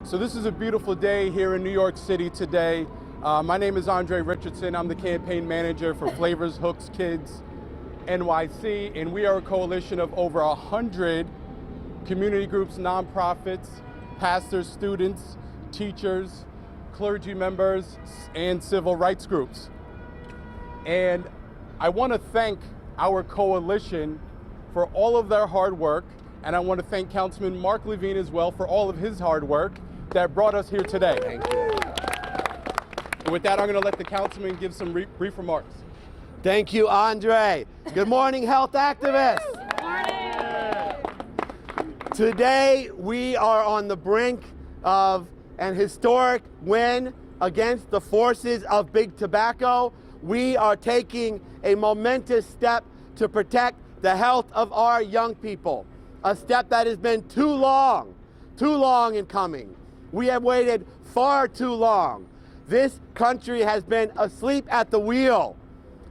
So this is a beautiful day here in New York City today. My name is Andre Richardson. I'm the campaign manager for Flavors Hooks Kids NYC, and we are a coalition of over 100 community groups, nonprofits, pastors, students, teachers, clergy members, and civil rights groups. And I want to thank our coalition for all of their hard work, and I want to thank Councilman Mark Levine as well for all of his hard work that brought us here today. Thank you. And with that, I'm going to let the councilman give some brief remarks. Thank you, Andre. Good morning, health activists. Good morning. Today, we are on the brink of an historic win against the forces of big tobacco. We are taking a momentous step to protect the health of our young people, a step that has been too long in coming. We have waited far too long. This country has been asleep at the wheel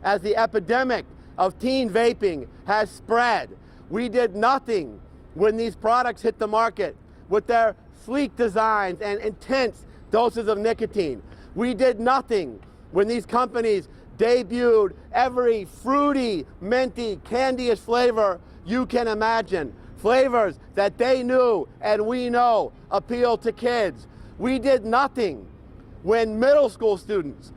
as the epidemic of teen vaping has spread. We did nothing when these products hit the market with their sleek designs and intense doses of nicotine. We did nothing when these companies debuted every fruity, minty, candiest flavor you can imagine. Flavors that they knew and we know appeal to kids. We did nothing when middle school students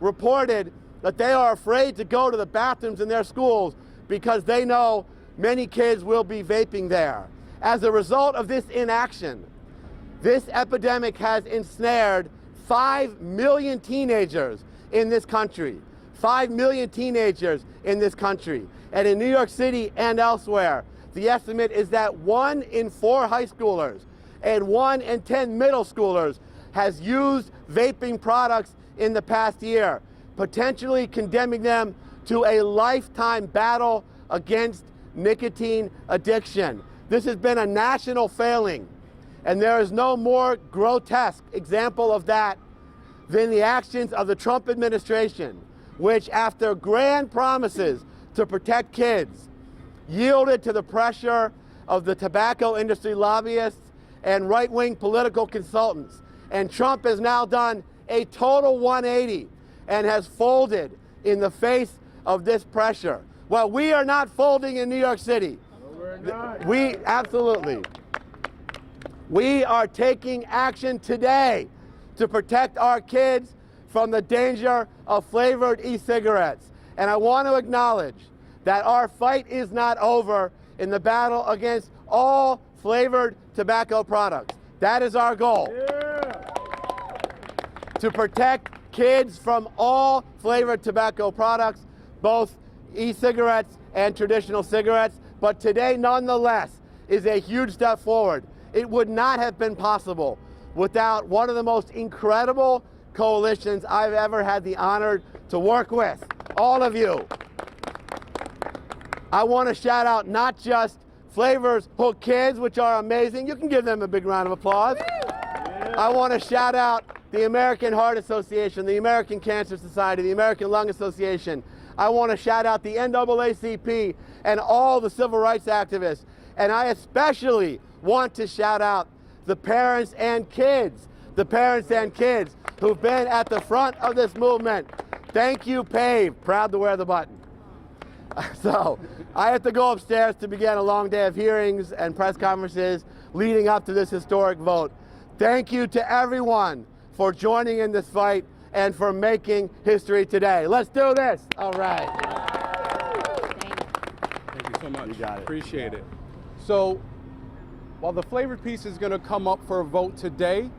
reported that they are afraid to go to the bathrooms in their schools because they know many kids will be vaping there. As a result of this inaction, this epidemic has ensnared 5 million teenagers in this country. 5 million teenagers in this country. And in New York City and elsewhere, the estimate is that 1 in 4 high schoolers and 1 in 10 middle schoolers has used vaping products in the past year, potentially condemning them to a lifetime battle against nicotine addiction. This has been a national failing, and there is no more grotesque example of that than the actions of the Trump administration, which, after grand promises to protect kids, yielded to the pressure of the tobacco industry lobbyists and right-wing political consultants. And Trump has now done a total 180 and has folded in the face of this pressure. Well, we are not folding in New York City. No, we're not. We are taking action today to protect our kids from the danger of flavored e-cigarettes. And I want to acknowledge that our fight is not over in the battle against all flavored tobacco products. That is our goal. Yeah. To protect kids from all flavored tobacco products, both e-cigarettes and traditional cigarettes. But today, nonetheless, is a huge step forward. It would not have been possible without one of the most incredible coalitions I've ever had the honor to work with. All of you. I want to shout out not just Flavors Hook Kids, which are amazing. You can give them a big round of applause. Yeah. I want to shout out the American Heart Association, the American Cancer Society, the American Lung Association. I want to shout out the NAACP and all the civil rights activists. And I especially want to shout out the parents and kids who've been at the front of this movement. Thank you, PAVE. Proud to wear the button. So I have to go upstairs to begin a long day of hearings and press conferences leading up to this historic vote. Thank you to everyone for joining in this fight and for making history today. Let's do this. All right. Thank you so much. You got it. Appreciate it. So while the flavored piece is going to come up for a vote today,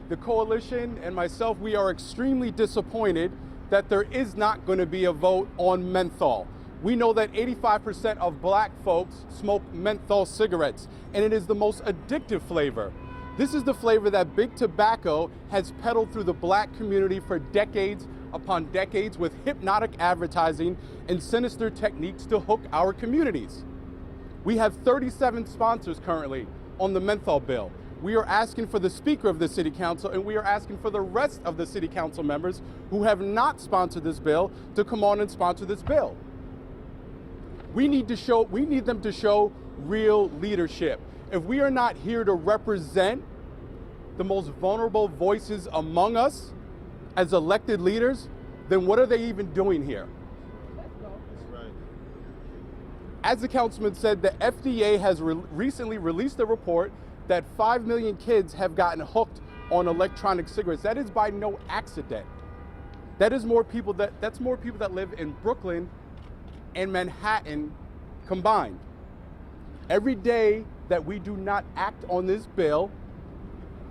the coalition and myself, we are extremely disappointed that there is not going to be a vote on menthol. We know that 85% of black folks smoke menthol cigarettes, and it is the most addictive flavor. This is the flavor that big tobacco has peddled through the black community for decades upon decades with hypnotic advertising and sinister techniques to hook our communities. We have 37 sponsors currently on the menthol bill. We are asking for the Speaker of the City Council, and we are asking for the rest of the City Council members who have not sponsored this bill to come on and sponsor this bill. We need them to show real leadership. If we are not here to represent the most vulnerable voices among us as elected leaders, then what are they even doing here? As the councilman said, the FDA has recently released a report that 5 million kids have gotten hooked on electronic cigarettes. That is by no accident. That's more people that live in Brooklyn and Manhattan combined. Every day that we do not act on this bill,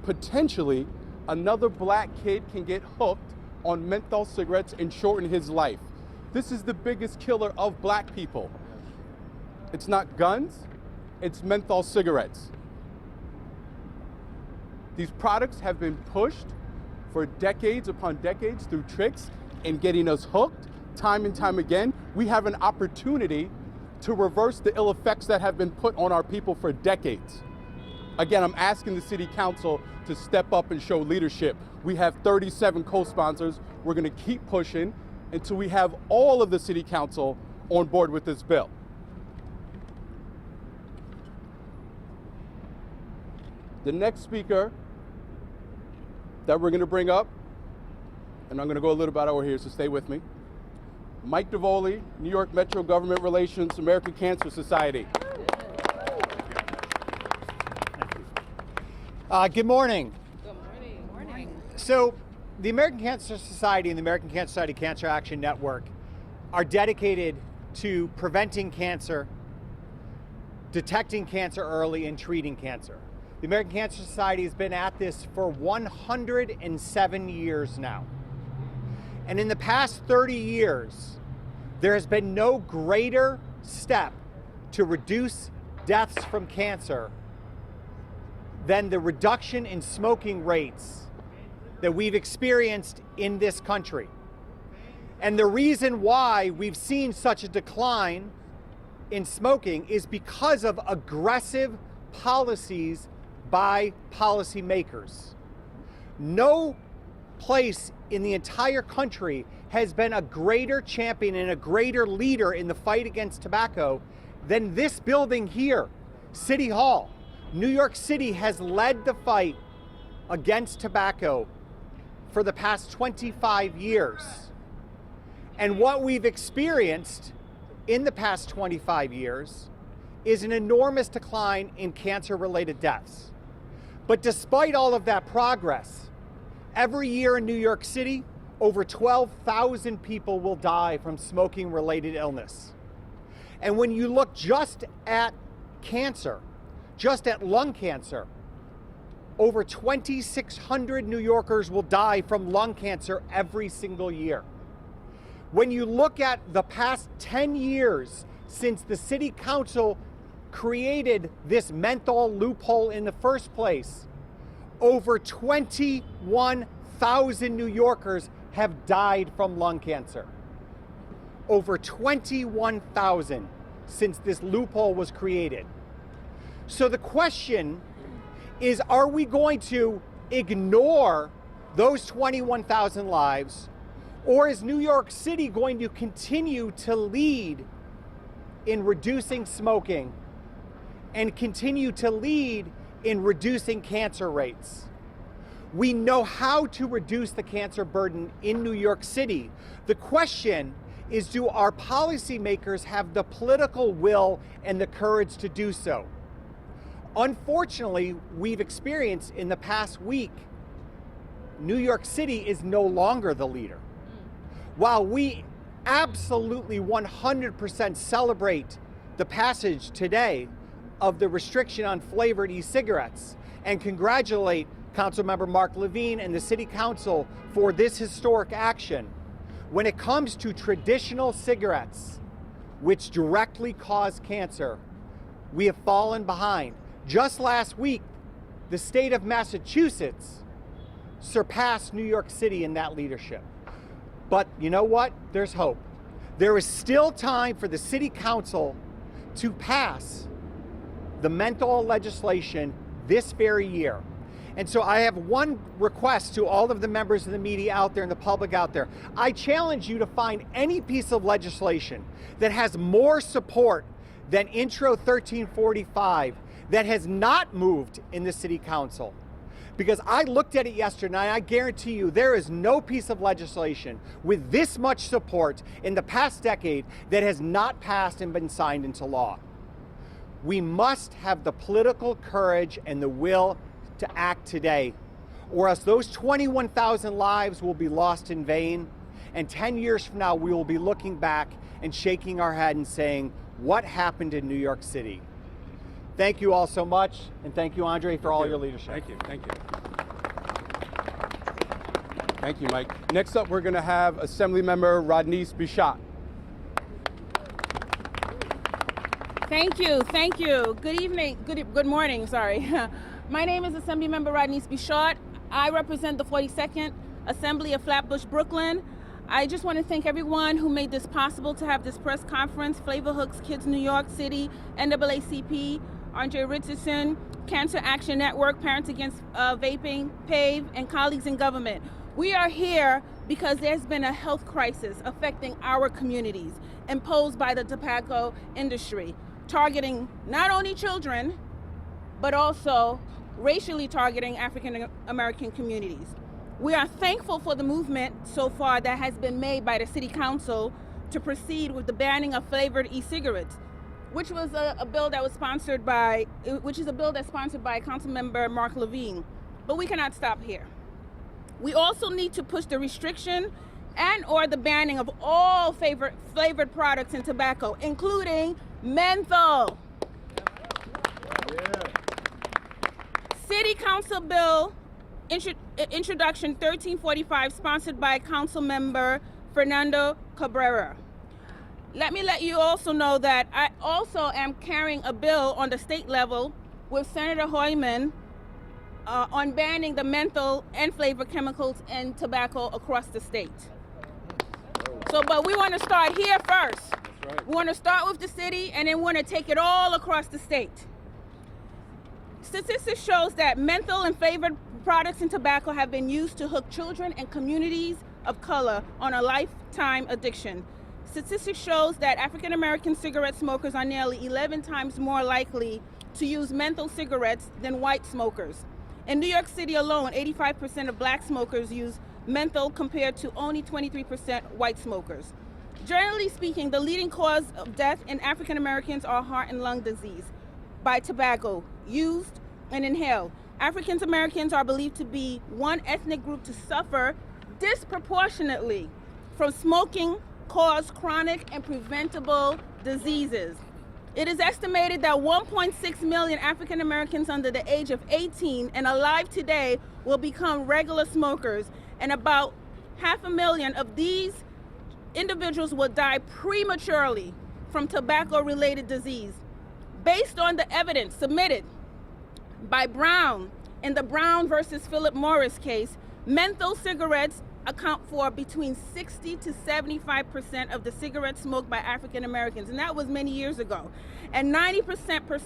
potentially another black kid can get hooked on menthol cigarettes and shorten his life. This is the biggest killer of black people. It's not guns, it's menthol cigarettes. These products have been pushed for decades upon decades through tricks and getting us hooked time and time again. We have an opportunity to reverse the ill effects that have been put on our people for decades. Again, I'm asking the city council to step up and show leadership. We have 37 co-sponsors. We're gonna keep pushing until we have all of the city council on board with this bill. The next speaker that we're gonna bring up, and I'm gonna go a little bit over here, so stay with me. Mike DeVoli, New York Metro Government Relations, American Cancer Society. Good morning. Good morning. Morning. So the American Cancer Society and the American Cancer Society Cancer Action Network are dedicated to preventing cancer, detecting cancer early, and treating cancer. The American Cancer Society has been at this for 107 years now. And in the past 30 years, there has been no greater step to reduce deaths from cancer than the reduction in smoking rates that we've experienced in this country. And the reason why we've seen such a decline in smoking is because of aggressive policies by policymakers. No place in the entire country has been a greater champion and a greater leader in the fight against tobacco than this building here, City Hall. New York City has led the fight against tobacco for the past 25 years. And what we've experienced in the past 25 years is an enormous decline in cancer-related deaths. But despite all of that progress, every year in New York City, over 12,000 people will die from smoking-related illness. And when you look just at cancer, just at lung cancer, over 2,600 New Yorkers will die from lung cancer every single year. When you look at the past 10 years since the City Council created this menthol loophole in the first place, over 21,000 New Yorkers have died from lung cancer. Over 21,000 since this loophole was created. So the question is, are we going to ignore those 21,000 lives, or is New York City going to continue to lead in reducing smoking and continue to lead in reducing cancer rates? We know how to reduce the cancer burden in New York City. The question is, do our policymakers have the political will and the courage to do so? Unfortunately, we've experienced in the past week, New York City is no longer the leader. While we absolutely 100% celebrate the passage today of the restriction on flavored e-cigarettes and congratulate Councilmember Mark Levine and the City Council for this historic action, when it comes to traditional cigarettes, which directly cause cancer, we have fallen behind. Just last week, the state of Massachusetts surpassed New York City in that leadership. But you know what? There's hope. There is still time for the City Council to pass the menthol legislation this very year. And so I have one request to all of the members of the media out there and the public out there. I challenge you to find any piece of legislation that has more support than Intro 1345, that has not moved in the city council. Because I looked at it yesterday, and I guarantee you there is no piece of legislation with this much support in the past decade that has not passed and been signed into law. We must have the political courage and the will to act today, or else those 21,000 lives will be lost in vain, and 10 years from now we will be looking back and shaking our head and saying, what happened in New York City? Thank you all so much, and thank you, Andre, for all your leadership. Thank you, thank you. Thank you, Mike. Next up, we're going to have Assemblymember Rodneyce Bichot. Thank you, thank you. Good evening, good morning, sorry. My name is Assemblymember Rodneyce Bichot. I represent the 42nd Assembly of Flatbush, Brooklyn. I just want to thank everyone who made this possible to have this press conference, Flavor Hooks Kids New York City, NAACP, Andre Richardson, Cancer Action Network, Parents Against Vaping, PAVE, and colleagues in government. We are here because there's been a health crisis affecting our communities imposed by the tobacco industry, targeting not only children, but also racially targeting African American communities. We are thankful for the movement so far that has been made by the City Council to proceed with the banning of flavored e-cigarettes, which was a bill that was sponsored by, Councilmember Mark Levine. But we cannot stop here. We also need to push the restriction and/or the banning of all flavored products in tobacco, including menthol. City Council Bill Introduction 1345, sponsored by Councilmember Fernando Cabrera. Let me let you also know that I also am carrying a bill on the state level with Senator Hoyman on banning the menthol and flavor chemicals in tobacco across the state. But we want to start here first. That's right. We want to start with the city, and then we want to take it all across the state. Statistics shows that menthol and flavored products in tobacco have been used to hook children and communities of color on a lifetime addiction. Statistics shows that African American cigarette smokers are nearly 11 times more likely to use menthol cigarettes than white smokers. In New York City alone, 85% of black smokers use menthol compared to only 23% white smokers. Generally speaking, the leading cause of death in African Americans are heart and lung disease by tobacco used and inhaled. African Americans are believed to be one ethnic group to suffer disproportionately from smoking caused chronic and preventable diseases. It is estimated that 1.6 million African Americans under the age of 18 and alive today will become regular smokers, and about 500,000 of these individuals will die prematurely from tobacco-related disease. Based on the evidence submitted by Brown in the Brown versus Philip Morris case, menthol cigarettes account for between 60 to 75% of the cigarettes smoked by African Americans, and that was many years ago. And 90%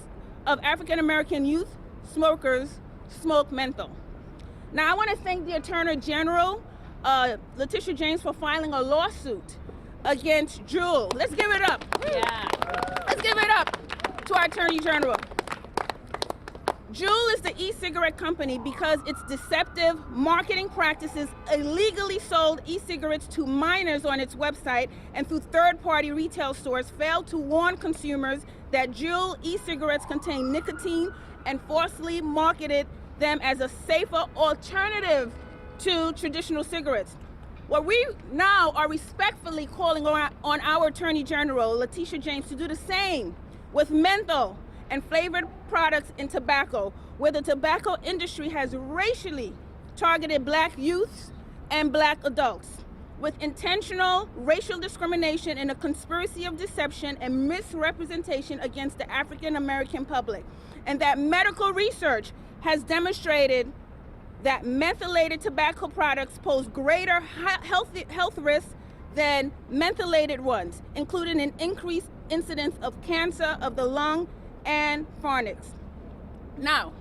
of African American youth smokers smoke menthol. Now, I want to thank the Attorney General, Letitia James, for filing a lawsuit against Juul. Let's give it up. Yeah. Let's give it up to our Attorney General. Juul is the e-cigarette company because its deceptive marketing practices illegally sold e-cigarettes to minors on its website and through third-party retail stores failed to warn consumers that Juul e-cigarettes contain nicotine and falsely marketed them as a safer alternative to traditional cigarettes. Well, we now are respectfully calling on our Attorney General, Letitia James, to do the same with menthol and flavored products in tobacco, where the tobacco industry has racially targeted black youths and black adults with intentional racial discrimination and a conspiracy of deception and misrepresentation against the African American public. And that medical research has demonstrated that mentholated tobacco products pose greater health risks than mentholated ones, including an increased incidence of cancer of the lung and pharynx. Now,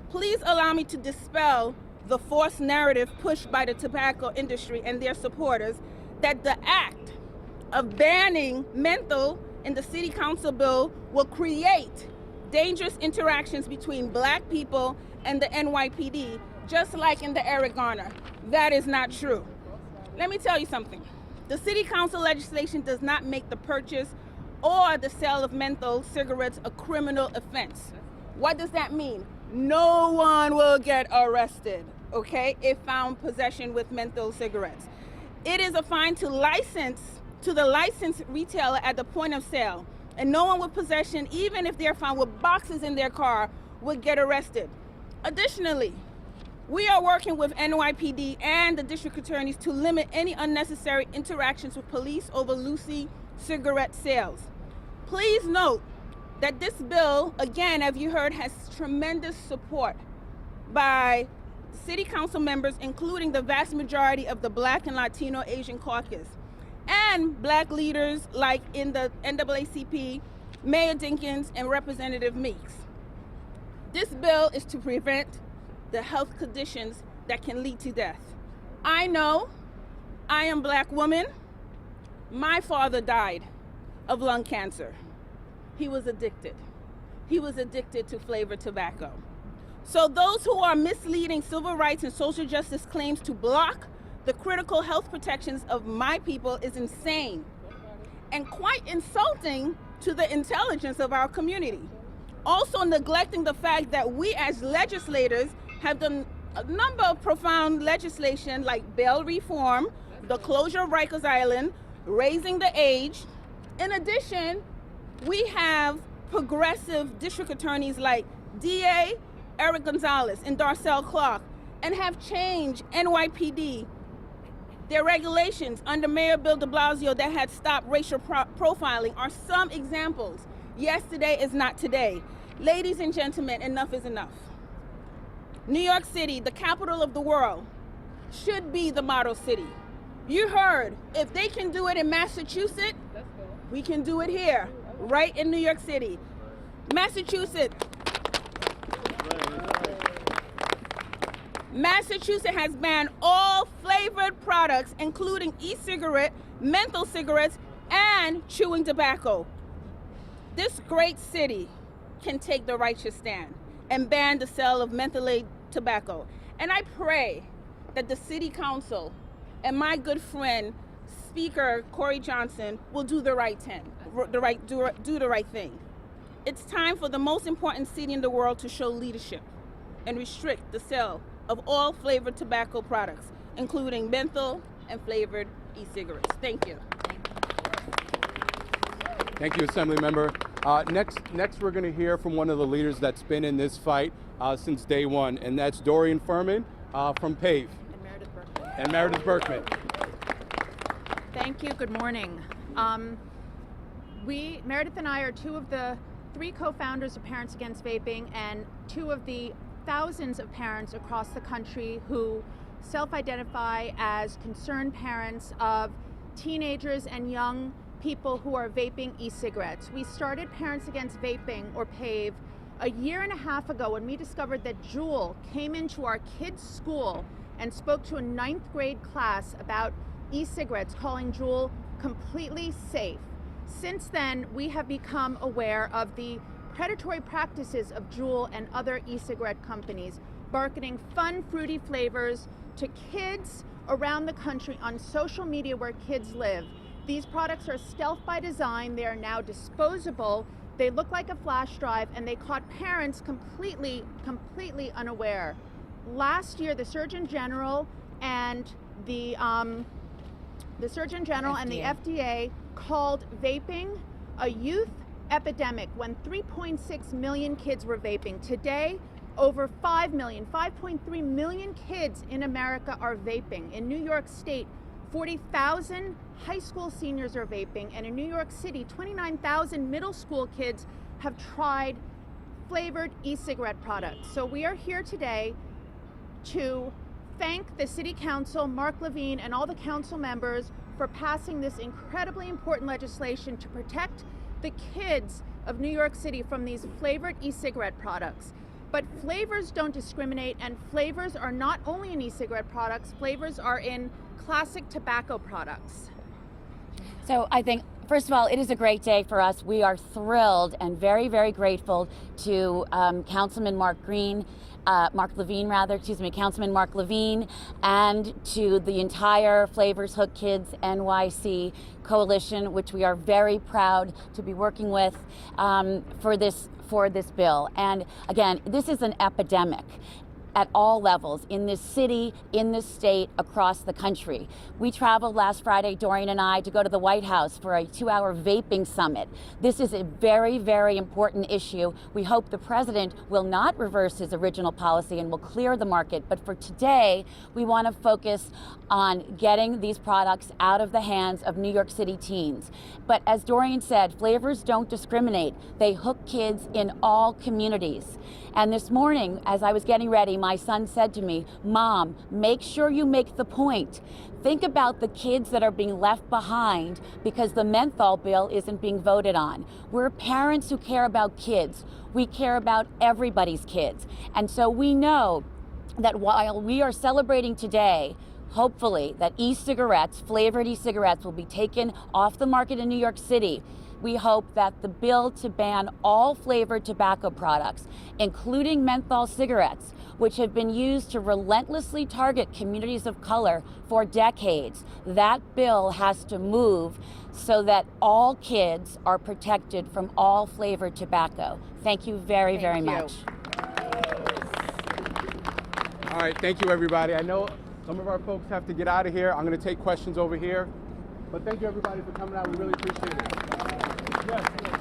please allow me to dispel the false narrative pushed by the tobacco industry and their supporters that the act of banning menthol in the City Council bill will create dangerous interactions between black people and the NYPD, just like in the Eric Garner. That is not true. Let me tell you something. The City Council legislation does not make the purchase or the sale of menthol cigarettes a criminal offense. What does that mean? No one will get arrested, okay, if found possession with menthol cigarettes. It is a fine to the licensed retailer at the point of sale, and no one with possession, even if they're found with boxes in their car, would get arrested. Additionally, we are working with NYPD and the district attorneys to limit any unnecessary interactions with police over loosey cigarette sales. Please note that this bill, again, as you heard, has tremendous support by city council members, including the vast majority of the Black and Latino Asian caucus, and black leaders like in the NAACP, Mayor Dinkins and Representative Meeks. This bill is to prevent the health conditions that can lead to death. I know, I am a black woman. My father died of lung cancer. He was addicted. He was addicted to flavored tobacco. So those who are misleading civil rights and social justice claims to block the critical health protections of my people is insane and quite insulting to the intelligence of our community. Also neglecting the fact that we as legislators have done a number of profound legislation like bail reform, the closure of Rikers Island, raising the age. In addition, we have progressive district attorneys like DA Eric Gonzalez and Darcel Clark, and have changed NYPD, their regulations under Mayor Bill de Blasio that had stopped racial profiling are some examples. Yesterday is not today. Ladies and gentlemen, enough is enough. New York City, the capital of the world, should be the model city. You heard, if they can do it in Massachusetts, we can do it here, right in New York City. Massachusetts has banned all flavored products, including e-cigarette, menthol cigarettes, and chewing tobacco. This great city can take the righteous stand and ban the sale of mentholated tobacco. And I pray that the City Council and my good friend, Speaker Corey Johnson, will do the right thing. Do the right thing. It's time for the most important city in the world to show leadership and restrict the sale of all flavored tobacco products, including menthol and flavored e-cigarettes. Thank you. Thank you, Assemblymember. Next, we're going to hear from one of the leaders that's been in this fight since day one, and that's Dorian Furman from PAVE. And Meredith Berkman. Thank you. Good morning. Meredith and I are two of the 3 co-founders of Parents Against Vaping and 2 of the thousands of parents across the country who self-identify as concerned parents of teenagers and young people who are vaping e-cigarettes. We started Parents Against Vaping, or PAVE, a year and a half ago when we discovered that Juul came into our kids' school and spoke to a 9th grade class about e-cigarettes, calling Juul completely safe. Since then, we have become aware of the predatory practices of Juul and other e-cigarette companies, marketing fun, fruity flavors to kids around the country on social media where kids live. These products are stealth by design. They are now disposable. They look like a flash drive, and they caught parents completely unaware. Last year, the Surgeon General and the FDA called vaping a youth epidemic when 3.6 million kids were vaping. Today, over 5.3 million kids in America are vaping. In New York State, 40,000 high school seniors are vaping, and in New York City, 29,000 middle school kids have tried flavored e-cigarette products. So we are here today to thank the City Council, Mark Levine, and all the council members for passing this incredibly important legislation to protect the kids of New York City from these flavored e-cigarette products. But flavors don't discriminate, and flavors are not only in e-cigarette products, flavors are in classic tobacco products. So I think First of all, it is a great day for us. We are thrilled and very, very grateful to Councilman Mark Levine, Councilman Mark Levine, and to the entire Flavors Hook Kids NYC coalition, which we are very proud to be working with for this bill. And again, this is an epidemic at all levels, in this city, in this state, across the country. We traveled last Friday, Dorian and I, to go to the White House for a 2-hour vaping summit. This is a very, very important issue. We hope the president will not reverse his original policy and will clear the market. But for today, we want to focus on getting these products out of the hands of New York City teens. But as Dorian said, flavors don't discriminate. They hook kids in all communities. And this morning, as I was getting ready, my son said to me, "Mom, make sure you make the point. Think about the kids that are being left behind because the menthol bill isn't being voted on." We're parents who care about kids. We care about everybody's kids. And so we know that while we are celebrating today, hopefully, that e-cigarettes, flavored e-cigarettes, will be taken off the market in New York City, we hope that the bill to ban all flavored tobacco products, including menthol cigarettes, which have been used to relentlessly target communities of color for decades, that bill has to move so that all kids are protected from all flavored tobacco. Thank you very, very much. All right, thank you, everybody. I know some of our folks have to get out of here. I'm going to take questions over here. But thank you, everybody, for coming out. We really appreciate it. Yes.